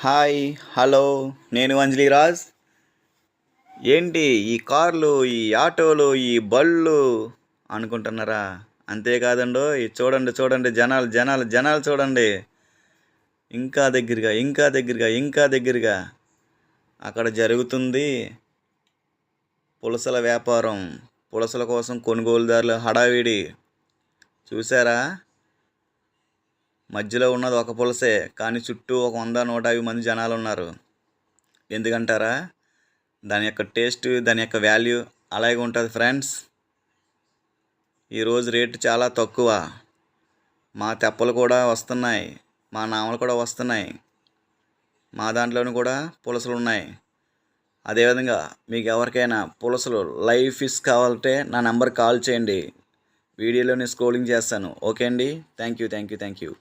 Hi, hello. నేను అంజలిరాజ్. ఏంటి ఈ కార్లు, ఈ ఆటోలు, ఈ బళ్ళు అనుకుంటున్నారా? అంతేకాదండో, చూడండి చూడండి, జనాలు జనాలు జనాలు చూడండి. ఇంకా దగ్గరగా, ఇంకా దగ్గరగా, ఇంకా దగ్గరగా. అక్కడ జరుగుతుంది పులసల వ్యాపారం. పులసల కోసం కొనుగోలుదారుల హడావిడి చూసారా? మధ్యలో ఉన్నది ఒక పులసే, కానీ చుట్టూ ఒక 100-150 మంది జనాలు ఉన్నారు. ఎందుకంటారా? దాని యొక్క టేస్ట్, దాని యొక్క వాల్యూ అలాగే ఉంటుంది ఫ్రెండ్స్. ఈరోజు రేటు చాలా తక్కువ. మా తెప్పలు కూడా వస్తున్నాయి, మా నామలు కూడా వస్తున్నాయి, మా దాంట్లోనూ కూడా పులసలు ఉన్నాయి. అదేవిధంగా మీకు ఎవరికైనా పులసలు లైవ్ ఫిష్ కావాలంటే నా నెంబర్ కాల్ చేయండి. వీడియోలోనే స్క్రోలింగ్ చేస్తాను. ఓకే అండి, థ్యాంక్ యూ.